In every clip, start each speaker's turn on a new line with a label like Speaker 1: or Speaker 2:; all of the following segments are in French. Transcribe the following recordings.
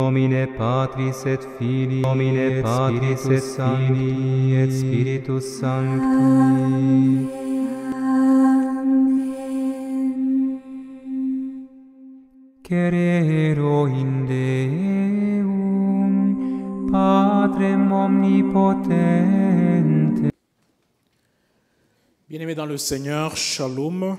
Speaker 1: Nomine Patris et Filii, Nomine Patris et Filii et Spiritus Sancti. Cerero in Deum, Patrem omnipotente.
Speaker 2: Bien-aimés dans le Seigneur, Shalom.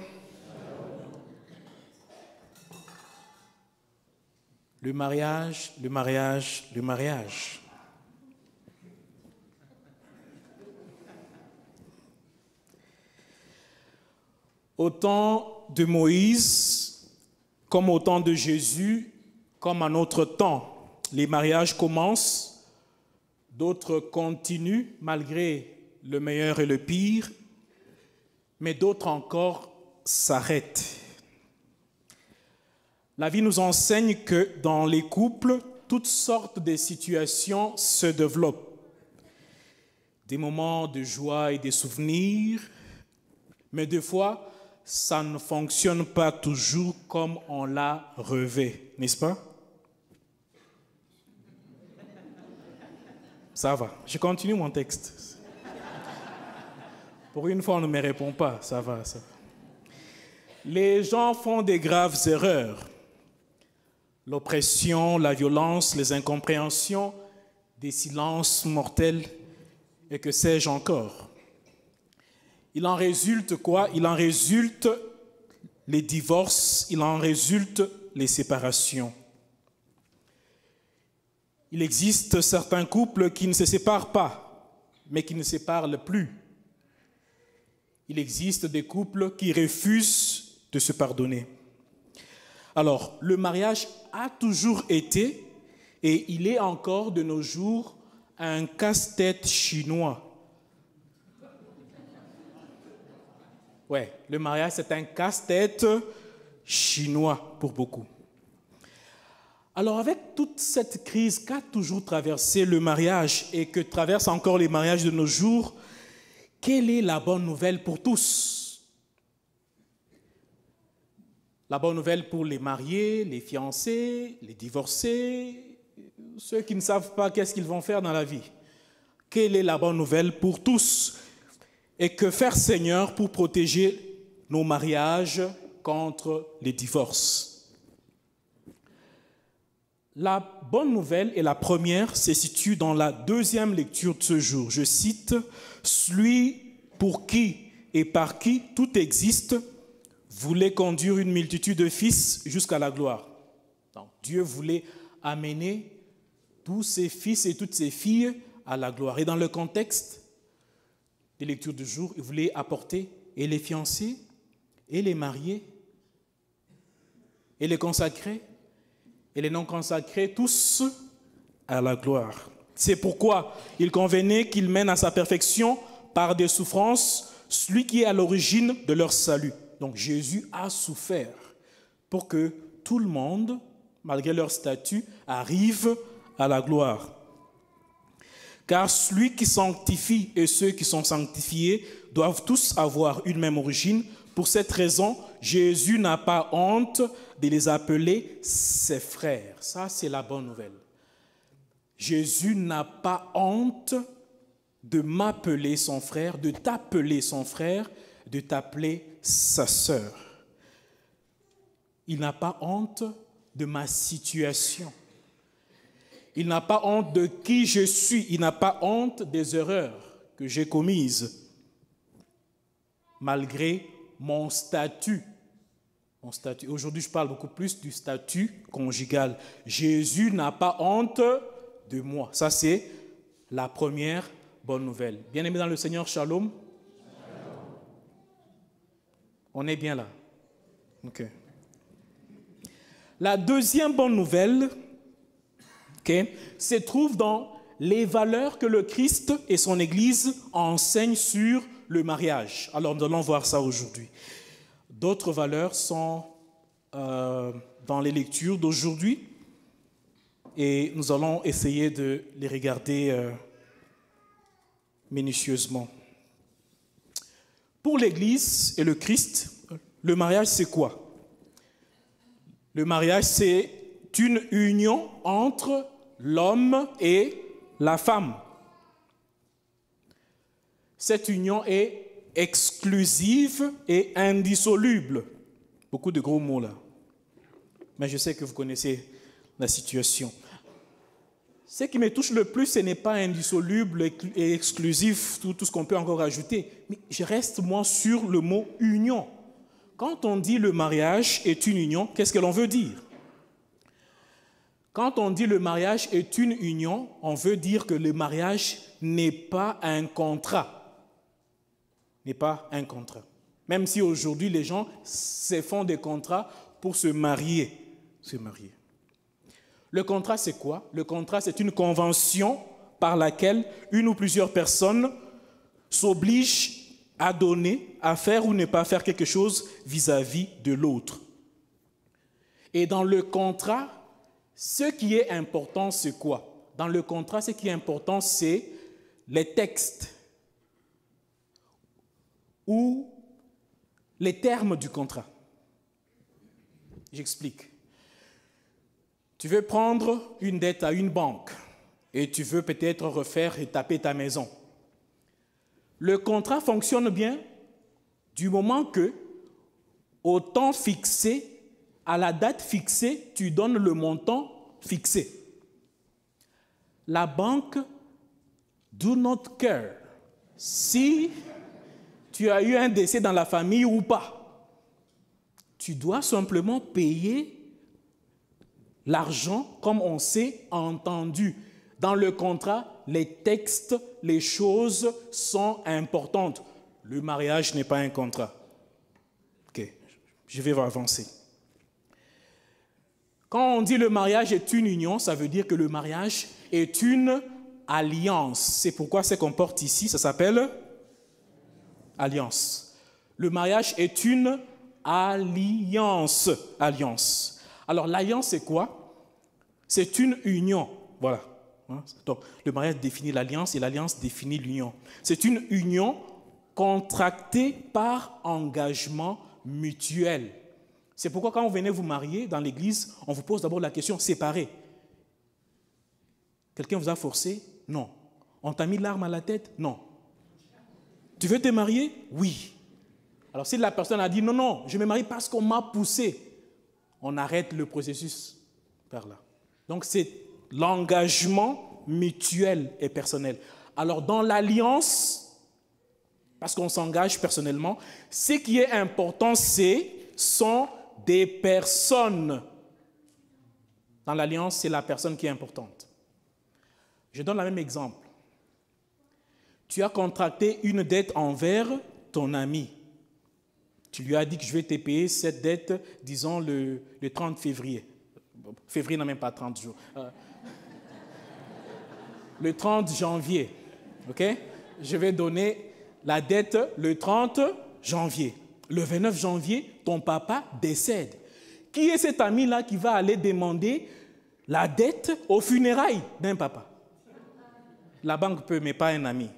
Speaker 2: Le mariage, le mariage, le mariage. Au temps de Moïse, comme au temps de Jésus, comme à notre temps, les mariages commencent, d'autres continuent malgré le meilleur et le pire, mais d'autres encore s'arrêtent. La vie nous enseigne que dans les couples, toutes sortes de situations se développent. Des moments de joie et des souvenirs, mais des fois, ça ne fonctionne pas toujours comme on l'a rêvé, n'est-ce pas? Ça va, je continue mon texte. Pour une fois, on ne me répond pas, ça va, ça va. Les gens font des graves erreurs. L'oppression, la violence, les incompréhensions, des silences mortels et que sais-je encore. Il en résulte quoi? Il en résulte les divorces, il en résulte les séparations. Il existe certains couples qui ne se séparent pas, mais qui ne se parlent plus. Il existe des couples qui refusent de se pardonner. Alors, le mariage a toujours été, et il est encore de nos jours, un casse-tête chinois. Ouais, le mariage, c'est un casse-tête chinois pour beaucoup. Alors, avec toute cette crise qu'a toujours traversé le mariage et que traversent encore les mariages de nos jours, quelle est la bonne nouvelle pour tous? La bonne nouvelle pour les mariés, les fiancés, les divorcés, ceux qui ne savent pas qu'est-ce qu'ils vont faire dans la vie. Quelle est la bonne nouvelle pour tous? Et que faire, Seigneur, pour protéger nos mariages contre les divorces? La bonne nouvelle et la première se situent dans la deuxième lecture de ce jour. Je cite, « Celui pour qui et par qui tout existe voulait conduire une multitude de fils jusqu'à la gloire. » Donc, Dieu voulait amener tous ses fils et toutes ses filles à la gloire. Et dans le contexte des lectures du jour, il voulait apporter et les fiancés, et les mariés, et les consacrés, et les non consacrés, tous à la gloire. C'est pourquoi il convenait qu'il mène à sa perfection par des souffrances celui qui est à l'origine de leur salut. Donc Jésus a souffert pour que tout le monde, malgré leur statut, arrive à la gloire. Car celui qui sanctifie et ceux qui sont sanctifiés doivent tous avoir une même origine. Pour cette raison, Jésus n'a pas honte de les appeler ses frères. Ça, c'est la bonne nouvelle. Jésus n'a pas honte de m'appeler son frère, de t'appeler son frère, de t'appeler sa sœur. Il n'a pas honte de ma situation. Il n'a pas honte de qui je suis. Il n'a pas honte des erreurs que j'ai commises, malgré mon statut. Aujourd'hui, je parle beaucoup plus du statut conjugal. Jésus n'a pas honte de moi. Ça, c'est la première bonne nouvelle. Bien-aimés dans le Seigneur, shalom. On est bien là. OK. La deuxième bonne nouvelle se trouve dans les valeurs que le Christ et son Église enseignent sur le mariage. Alors, nous allons voir ça aujourd'hui. D'autres valeurs sont dans les lectures d'aujourd'hui et nous allons essayer de les regarder minutieusement. Pour l'Église et le Christ, le mariage, c'est quoi? Le mariage, c'est une union entre l'homme et la femme. Cette union est exclusive et indissoluble. Beaucoup de gros mots là. Mais je sais que vous connaissez la situation. Ce qui me touche le plus, ce n'est pas indissoluble et exclusif, tout ce qu'on peut encore ajouter. Mais je reste, moi, sur le mot union. Quand on dit le mariage est une union, qu'est-ce que l'on veut dire? Quand on dit le mariage est une union, on veut dire que le mariage n'est pas un contrat. N'est pas un contrat. Même si aujourd'hui les gens se font des contrats pour se marier. Le contrat, c'est quoi? Le contrat, c'est une convention par laquelle une ou plusieurs personnes s'obligent à donner, à faire ou ne pas faire quelque chose vis-à-vis de l'autre. Et dans le contrat, ce qui est important, c'est quoi? Dans le contrat, ce qui est important, c'est les textes ou les termes du contrat. J'explique. Tu veux prendre une dette à une banque et tu veux peut-être refaire et taper ta maison. Le contrat fonctionne bien du moment que, au temps fixé, à la date fixée, tu donnes le montant fixé. La banque do not care si tu as eu un décès dans la famille ou pas. Tu dois simplement payer l'argent comme on s'est entendu. Dans le contrat, les textes, les choses sont importantes. Le mariage n'est pas un contrat. Ok, je vais avancer. Quand on dit le mariage est une union, ça veut dire que le mariage est une alliance. C'est pourquoi ce qu'on porte ici, ça s'appelle alliance. Le mariage est une alliance. Alors l'alliance, c'est quoi? C'est une union. Voilà. Donc, le mariage définit l'alliance et l'alliance définit l'union. C'est une union contractée par engagement mutuel. C'est pourquoi quand vous venez vous marier dans l'église, on vous pose d'abord la question séparée. Quelqu'un vous a forcé? Non. On t'a mis l'arme à la tête? Non. Tu veux te marier? Oui. Alors si la personne a dit non, non, je me marie parce qu'on m'a poussé, on arrête le processus par là. Donc c'est l'engagement mutuel et personnel. Alors dans l'alliance, parce qu'on s'engage personnellement, ce qui est important, sont des personnes. Dans l'alliance, c'est la personne qui est importante. Je donne le même exemple. Tu as contracté une dette envers ton ami. Tu lui as dit que je vais te payer cette dette, disons, le 30 février. Février n'a même pas 30 jours. Le 30 janvier, ok? Je vais donner la dette le 30 janvier. Le 29 janvier, ton papa décède. Qui est cet ami-là qui va aller demander la dette aux funérailles d'un papa? La banque peut, mais pas un ami.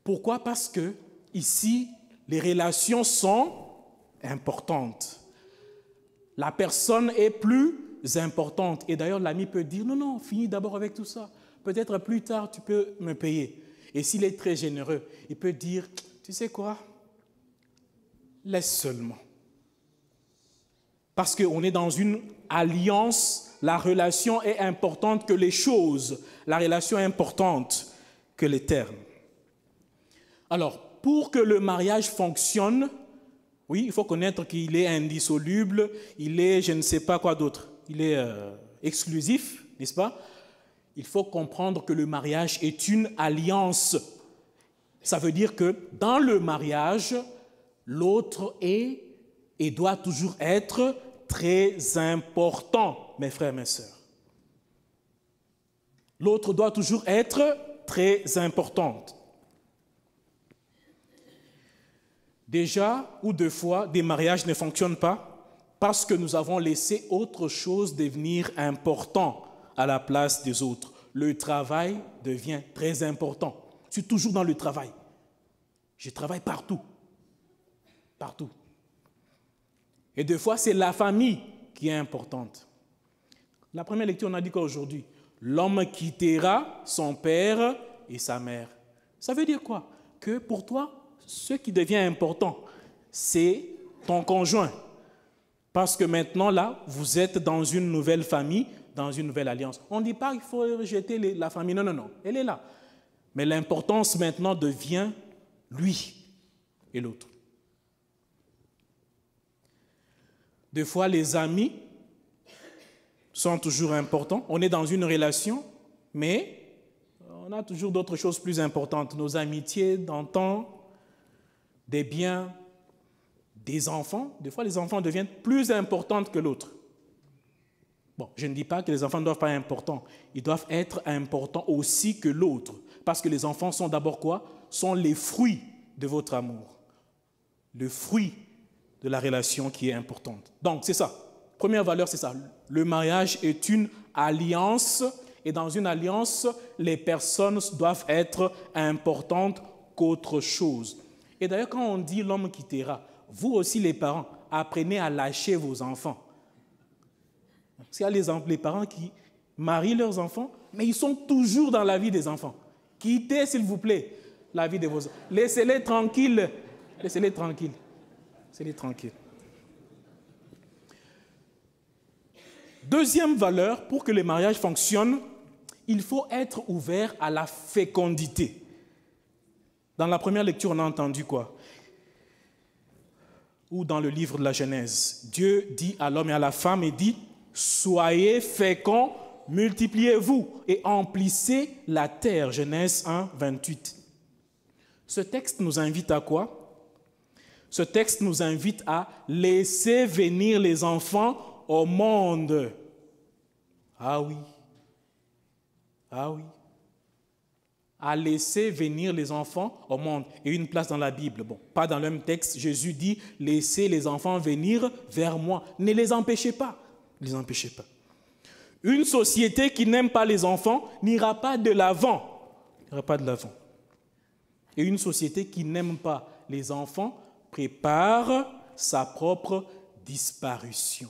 Speaker 2: Pourquoi? Parce que ici, les relations sont importantes. La personne est plus importante. Et d'ailleurs, l'ami peut dire, non, non, finis d'abord avec tout ça. Peut-être plus tard, tu peux me payer. Et s'il est très généreux, il peut dire, tu sais quoi? Laisse seulement. Parce qu'on est dans une alliance, la relation est importante que les choses. La relation est importante que les termes. Alors, pour que le mariage fonctionne, oui, il faut connaître qu'il est indissoluble, il est, je ne sais pas quoi d'autre, il est exclusif, n'est-ce pas? Il faut comprendre que le mariage est une alliance. Ça veut dire que dans le mariage, l'autre est et doit toujours être très important, mes frères, mes sœurs. L'autre doit toujours être très importante. Déjà ou deux fois, des mariages ne fonctionnent pas parce que nous avons laissé autre chose devenir important à la place des autres. Le travail devient très important. Je suis toujours dans le travail. Je travaille partout. Partout. Et des fois, c'est la famille qui est importante. La première lecture, on a dit quoi aujourd'hui? L'homme quittera son père et sa mère. Ça veut dire quoi? Que pour toi, ce qui devient important, c'est ton conjoint. Parce que maintenant, là, vous êtes dans une nouvelle famille, dans une nouvelle alliance. On ne dit pas qu'il faut rejeter la famille. Non, non, non. Elle est là. Mais l'importance maintenant devient lui et l'autre. Des fois, les amis sont toujours importants. On est dans une relation, mais on a toujours d'autres choses plus importantes. Nos amitiés d'antan, des biens, des enfants. Des fois, les enfants deviennent plus importants que l'autre. Bon, je ne dis pas que les enfants ne doivent pas être importants. Ils doivent être importants aussi que l'autre. Parce que les enfants sont d'abord quoi? Sont les fruits de votre amour. Le fruit de la relation qui est importante. Donc, c'est ça. Première valeur, c'est ça. Le mariage est une alliance. Et dans une alliance, les personnes doivent être importantes qu'autre chose. Et d'ailleurs, quand on dit l'homme quittera, vous aussi les parents, apprenez à lâcher vos enfants. Parce qu'il y a les parents qui marient leurs enfants, mais ils sont toujours dans la vie des enfants. Quittez, s'il vous plaît, la vie de vos enfants. Laissez-les tranquilles. Laissez-les tranquilles. Laissez-les tranquilles. Deuxième valeur, pour que le mariage fonctionne, il faut être ouvert à la fécondité. Dans la première lecture, on a entendu quoi? Ou dans le livre de la Genèse, Dieu dit à l'homme et à la femme, il dit, soyez féconds, multipliez-vous et emplissez la terre. Genèse 1, 28. Ce texte nous invite à quoi? Ce texte nous invite à laisser venir les enfants au monde. Ah oui. Ah oui. À laisser venir les enfants au monde. Et une place dans la Bible. Bon, pas dans le même texte. Jésus dit, laissez les enfants venir vers moi. Ne les empêchez pas. Ne les empêchez pas. Une société qui n'aime pas les enfants n'ira pas de l'avant. N'ira pas de l'avant. Et une société qui n'aime pas les enfants prépare sa propre disparition.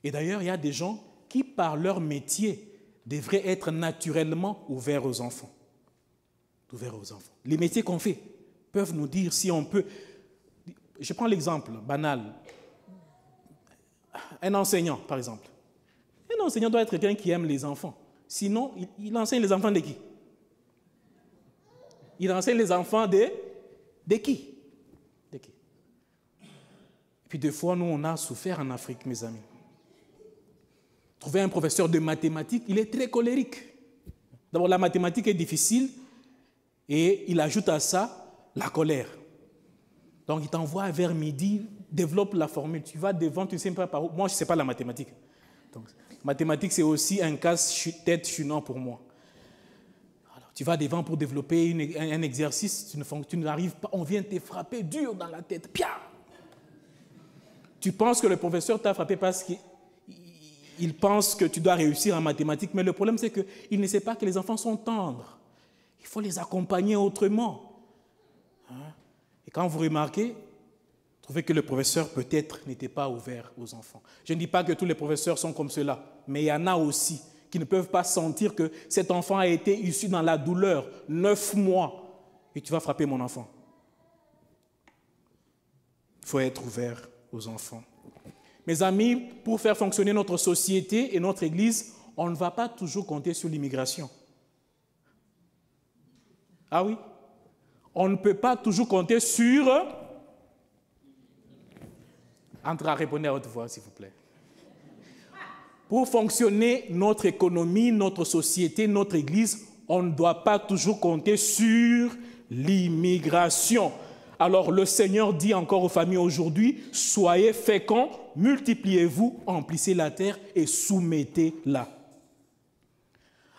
Speaker 2: Et d'ailleurs, il y a des gens qui, par leur métier, devraient être naturellement ouverts aux enfants. Ouverts aux enfants. Les métiers qu'on fait peuvent nous dire si on peut... Je prends l'exemple banal. Un enseignant, par exemple. Un enseignant doit être quelqu'un qui aime les enfants. Sinon, il enseigne les enfants de qui? Il enseigne les enfants de qui? De qui? Et puis des fois, nous, on a souffert en Afrique, mes amis. Trouver un professeur de mathématiques, il est très colérique. D'abord, la mathématique est difficile et il ajoute à ça la colère. Donc, il t'envoie vers midi, développe la formule. Tu vas devant, tu ne sais pas par où. Moi, je ne sais pas la mathématique. Donc, mathématiques, c'est aussi un casse-tête chinant pour moi. Alors, tu vas devant pour développer un exercice, tu n'arrives pas, on vient te frapper dur dans la tête. Pia! Tu penses que le professeur t'a frappé parce qu'il pense que tu dois réussir en mathématiques, mais le problème, c'est qu'il ne sait pas que les enfants sont tendres. Il faut les accompagner autrement. Et quand vous remarquez, trouvez que le professeur peut-être n'était pas ouvert aux enfants. Je ne dis pas que tous les professeurs sont comme cela, mais il y en a aussi qui ne peuvent pas sentir que cet enfant a été issu dans la douleur, 9 mois, et tu vas frapper mon enfant. Il faut être ouvert aux enfants. Mes amis, pour faire fonctionner notre société et notre Église, on ne va pas toujours compter sur l'immigration. Ah oui? On ne peut pas toujours compter sur... Entrez à répondre à haute voix, s'il vous plaît. Pour fonctionner notre économie, notre société, notre Église, on ne doit pas toujours compter sur l'immigration. Alors le Seigneur dit encore aux familles aujourd'hui, soyez féconds, multipliez-vous, emplissez la terre et soumettez-la.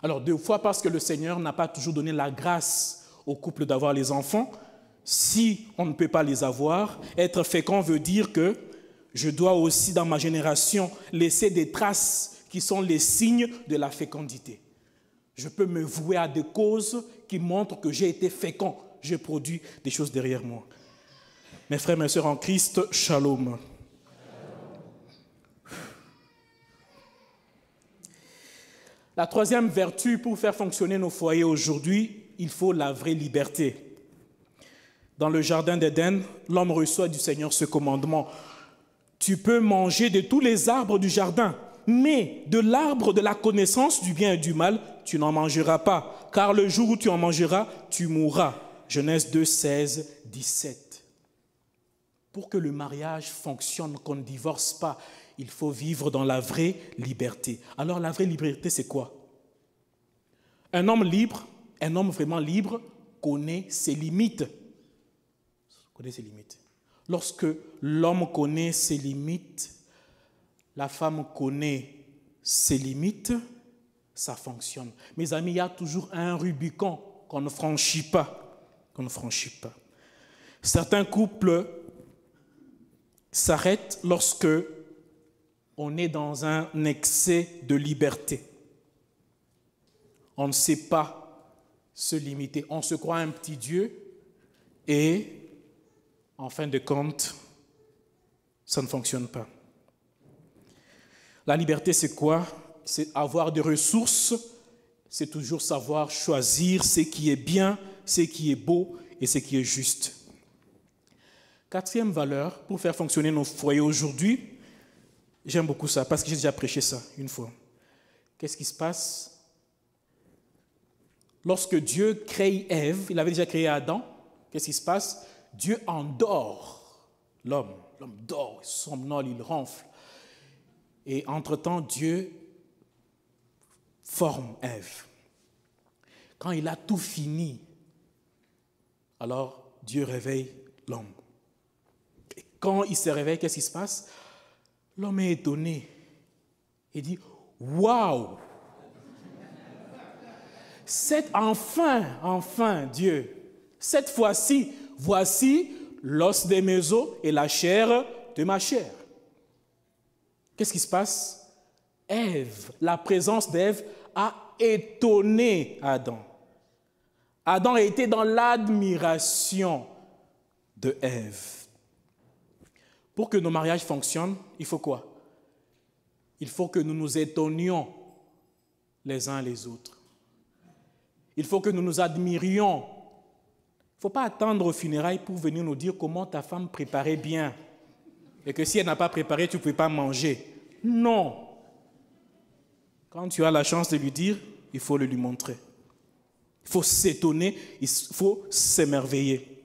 Speaker 2: Alors deux fois parce que le Seigneur n'a pas toujours donné la grâce aux couples d'avoir les enfants. Si on ne peut pas les avoir, être fécond veut dire que je dois aussi dans ma génération laisser des traces qui sont les signes de la fécondité. Je peux me vouer à des causes qui montrent que j'ai été fécond. J'ai produit des choses derrière moi. Mes frères et mes sœurs en Christ, shalom. La troisième vertu pour faire fonctionner nos foyers aujourd'hui, il faut la vraie liberté. Dans le jardin d'Éden, l'homme reçoit du Seigneur ce commandement. Tu peux manger de tous les arbres du jardin, mais de l'arbre de la connaissance du bien et du mal, tu n'en mangeras pas, car le jour où tu en mangeras, tu mourras. Genèse 2, 16, 17. Pour que le mariage fonctionne, qu'on ne divorce pas, il faut vivre dans la vraie liberté. Alors la vraie liberté, c'est quoi? Un homme libre, un homme vraiment libre, connaît ses limites. Connaît ses limites. Lorsque l'homme connaît ses limites, la femme connaît ses limites, ça fonctionne. Mes amis, il y a toujours un Rubicon qu'on ne franchit pas. Qu'on ne franchit pas. Certains couples s'arrêtent lorsque on est dans un excès de liberté. On ne sait pas se limiter. On se croit un petit Dieu et, en fin de compte, ça ne fonctionne pas. La liberté, c'est quoi? C'est avoir des ressources, c'est toujours savoir choisir ce qui est bien, ce qui est beau et ce qui est juste. Quatrième valeur, pour faire fonctionner nos foyers aujourd'hui, j'aime beaucoup ça, parce que j'ai déjà prêché ça une fois. Qu'est-ce qui se passe? Lorsque Dieu crée Ève, il avait déjà créé Adam, qu'est-ce qui se passe? Dieu endort l'homme. L'homme dort, il somnole, il ronfle. Et entre-temps, Dieu forme Ève. Quand il a tout fini, alors Dieu réveille l'homme. Et quand il se réveille, qu'est-ce qui se passe? L'homme est étonné. Il dit, « Waouh! Enfin, Dieu, cette fois-ci, voici l'os de mes os et la chair de ma chair. » Qu'est-ce qui se passe? Ève, la présence d'Ève a étonné Adam. Adam était dans l'admiration de Ève. Pour que nos mariages fonctionnent, il faut quoi? Il faut que nous nous étonnions les uns les autres. Il faut que nous nous admirions. Il ne faut pas attendre aux funérailles pour venir nous dire comment ta femme préparait bien. Et que si elle n'a pas préparé, tu ne pouvais pas manger. Non. Quand tu as la chance de lui dire, il faut le lui montrer. Il faut s'étonner, il faut s'émerveiller.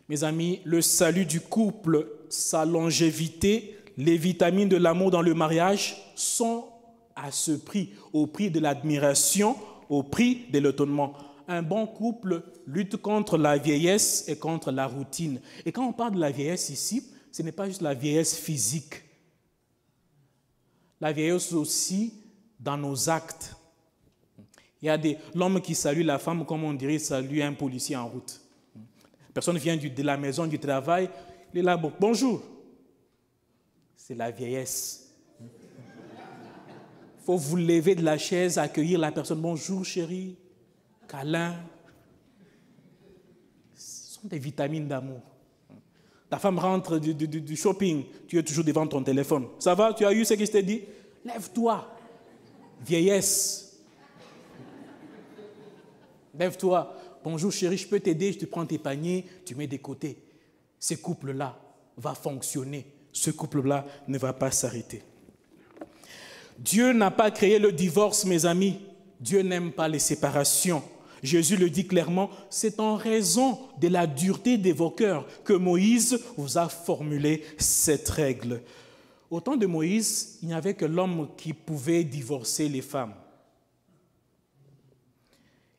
Speaker 2: Mes amis, le salut du couple, sa longévité, les vitamines de l'amour dans le mariage sont à ce prix, au prix de l'admiration, au prix de l'étonnement. Un bon couple lutte contre la vieillesse et contre la routine. Et quand on parle de la vieillesse ici, ce n'est pas juste la vieillesse physique. La vieillesse aussi dans nos actes. Il y a l'homme qui salue la femme comme on dirait salue un policier en route. Personne vient de la maison, du travail, il est là, bonjour. C'est la vieillesse. Il faut vous lever de la chaise, accueillir la personne. Bonjour chérie, câlin. Ce sont des vitamines d'amour. Ta femme rentre du shopping, tu es toujours devant ton téléphone. Ça va, tu as eu ce que je t'ai dit? Lève-toi. Vieillesse. Lève-toi. Bonjour chérie, je peux t'aider, je te prends tes paniers, tu mets des côtés. Ce couple-là va fonctionner. Ce couple-là ne va pas s'arrêter. Dieu n'a pas créé le divorce, mes amis. Dieu n'aime pas les séparations. Jésus le dit clairement, c'est en raison de la dureté de vos cœurs que Moïse vous a formulé cette règle. Au temps de Moïse, il n'y avait que l'homme qui pouvait divorcer les femmes.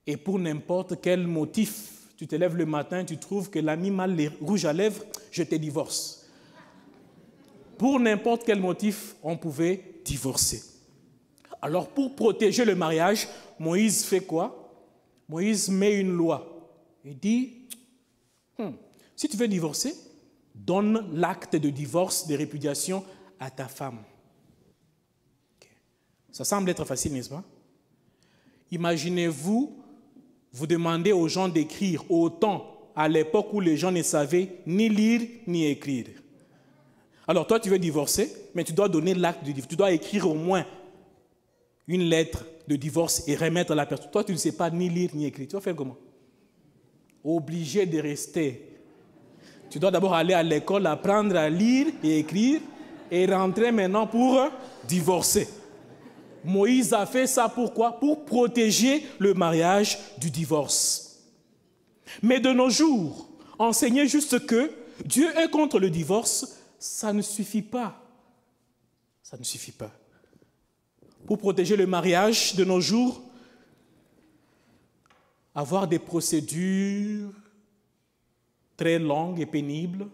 Speaker 2: Et pour n'importe quel motif, tu te lèves le matin, tu trouves que l'ami mal les rouges à lèvres, je te divorce. Pour n'importe quel motif, on pouvait divorcer. Alors pour protéger le mariage, Moïse fait quoi? Moïse met une loi. Il dit, si tu veux divorcer, donne l'acte de divorce, de répudiation à ta femme. Okay. Ça semble être facile, n'est-ce pas? Imaginez-vous, vous demandez aux gens d'écrire autant à l'époque où les gens ne savaient ni lire ni écrire. Alors toi, tu veux divorcer, mais tu dois donner l'acte de divorce. Tu dois écrire au moins une lettre de divorce et remettre à la personne. Toi, tu ne sais pas ni lire ni écrire. Tu vas faire comment? Obligé de rester. Tu dois d'abord aller à l'école, apprendre à lire et écrire et rentrer maintenant pour divorcer. Moïse a fait ça pourquoi? Pour protéger le mariage du divorce. Mais de nos jours, enseigner juste que Dieu est contre le divorce, ça ne suffit pas. Ça ne suffit pas. Pour protéger le mariage de nos jours, avoir des procédures très longues et pénibles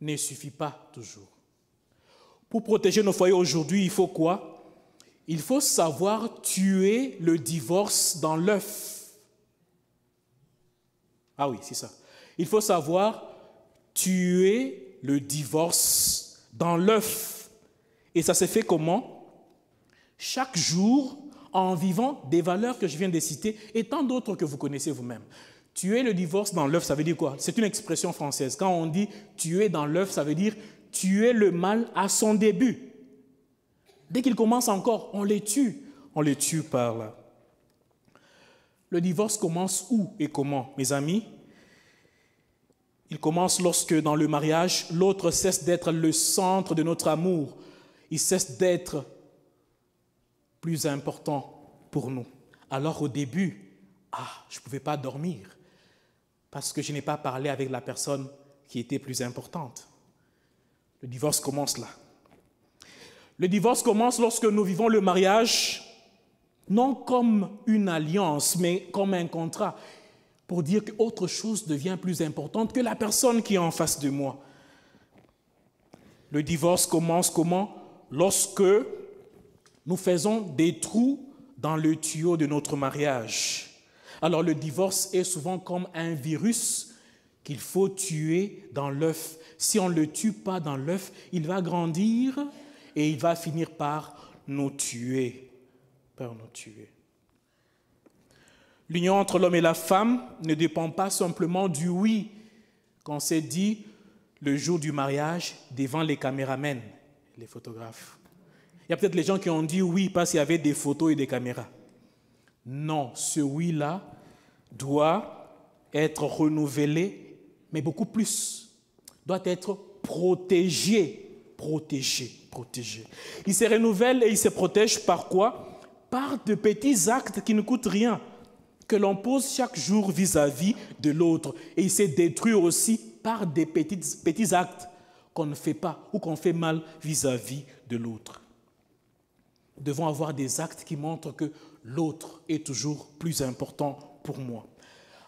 Speaker 2: ne suffit pas toujours. Pour protéger nos foyers aujourd'hui, il faut quoi? Il faut savoir tuer le divorce dans l'œuf. Ah oui, c'est ça. Il faut savoir tuer le divorce dans l'œuf. Et ça se fait comment? Chaque jour, en vivant des valeurs que je viens de citer et tant d'autres que vous connaissez vous-même. Tuer le divorce dans l'œuf, ça veut dire quoi? C'est une expression française. Quand on dit tuer dans l'œuf, ça veut dire tuer le mal à son début. Dès qu'il commence encore, on les tue. On les tue par là. Le divorce commence où et comment, mes amis? Il commence lorsque, dans le mariage, l'autre cesse d'être le centre de notre amour. Il cesse d'être plus important pour nous. Alors au début, je ne pouvais pas dormir parce que je n'ai pas parlé avec la personne qui était plus importante. Le divorce commence là. Le divorce commence lorsque nous vivons le mariage, non comme une alliance, mais comme un contrat, pour dire qu'autre chose devient plus importante que la personne qui est en face de moi. Le divorce commence comment? Lorsque nous faisons des trous dans le tuyau de notre mariage. Alors le divorce est souvent comme un virus qu'il faut tuer dans l'œuf. Si on ne le tue pas dans l'œuf, il va grandir et il va finir par nous tuer. L'union entre l'homme et la femme ne dépend pas simplement du oui qu'on s'est dit le jour du mariage devant les caméramens, les photographes. Il y a peut-être les gens qui ont dit oui parce qu'il y avait des photos et des caméras. Non, ce oui-là doit être renouvelé, mais beaucoup plus. Doit être protégé. Il se renouvelle et il se protège par quoi? Par de petits actes qui ne coûtent rien, que l'on pose chaque jour vis-à-vis de l'autre. Et il se détruit aussi par des petits actes qu'on ne fait pas ou qu'on fait mal vis-à-vis de l'autre. Nous devons avoir des actes qui montrent que l'autre est toujours plus important pour moi.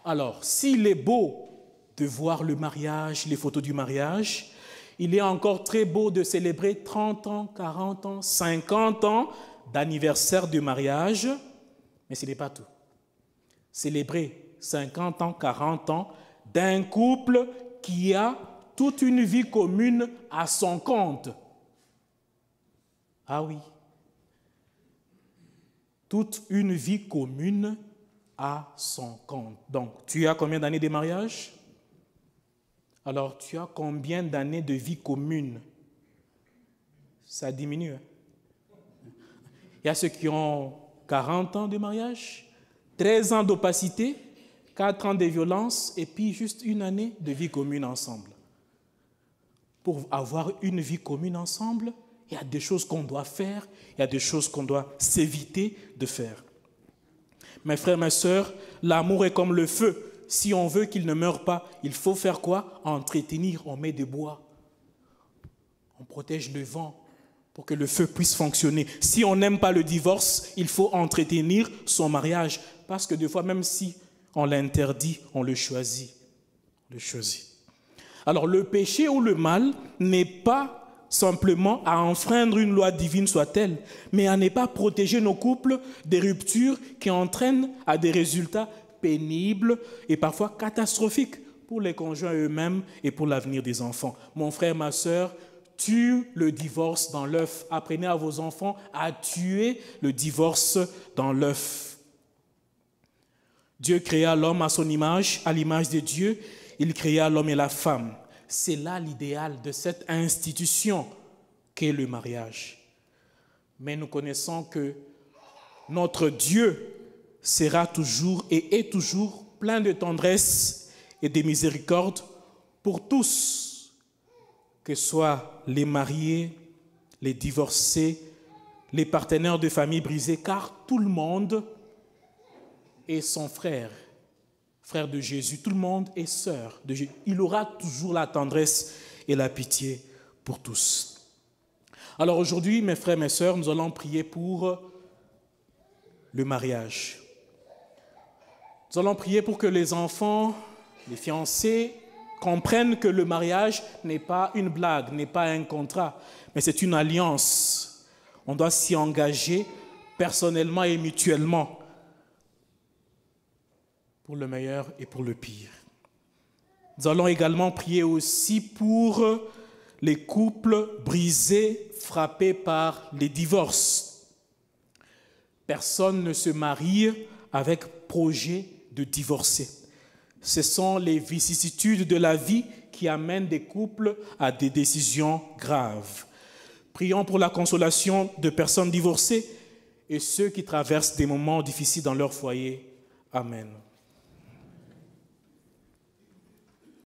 Speaker 2: Alors, s'il est beau de voir le mariage, les photos du mariage, il est encore très beau de célébrer 30 ans, 40 ans, 50 ans d'anniversaire de mariage, mais ce n'est pas tout. Célébrer 50 ans, 40 ans d'un couple qui a toute une vie commune à son compte. Ah oui. Toute une vie commune à son compte. Donc, tu as combien d'années de mariage? Alors, tu as combien d'années de vie commune? Ça diminue. Il y a ceux qui ont 40 ans de mariage, 13 ans d'opacité, 4 ans de violence et puis juste une année de vie commune ensemble. Pour avoir une vie commune ensemble, il y a des choses qu'on doit faire, il y a des choses qu'on doit s'éviter de faire. Mes frères, mes sœurs, l'amour est comme le feu. Si on veut qu'il ne meure pas, il faut faire quoi? Entretenir, on met des bois. On protège le vent pour que le feu puisse fonctionner. Si on n'aime pas le divorce, il faut entretenir son mariage. Parce que des fois, même si on l'interdit, on le choisit. Alors le péché ou le mal n'est pas simplement à enfreindre une loi divine soit-elle, mais à ne pas protéger nos couples des ruptures qui entraînent à des résultats pénibles et parfois catastrophiques pour les conjoints eux-mêmes et pour l'avenir des enfants. Mon frère, ma sœur, tue le divorce dans l'œuf. Apprenez à vos enfants à tuer le divorce dans l'œuf. Dieu créa l'homme à son image, à l'image de Dieu. Il créa l'homme et la femme. C'est là l'idéal de cette institution qu'est le mariage. Mais nous connaissons que Notre Dieu sera toujours et est toujours plein de tendresse et de miséricorde pour tous, que ce soit les mariés, les divorcés, les partenaires de famille brisés, car tout le monde est son frère, frère de Jésus, tout le monde est sœur de Jésus. Il aura toujours la tendresse et la pitié pour tous. Alors aujourd'hui, mes frères, mes sœurs, nous allons prier pour le mariage. Nous allons prier pour que les enfants, les fiancés, comprennent que le mariage n'est pas une blague, n'est pas un contrat, mais c'est une alliance. On doit s'y engager personnellement et mutuellement pour le meilleur et pour le pire. Nous allons également prier aussi pour les couples brisés, frappés par les divorces. Personne ne se marie avec projet de divorcer. Ce sont les vicissitudes de la vie qui amènent des couples à des décisions graves. Prions pour la consolation de personnes divorcées et ceux qui traversent des moments difficiles dans leur foyer. Amen.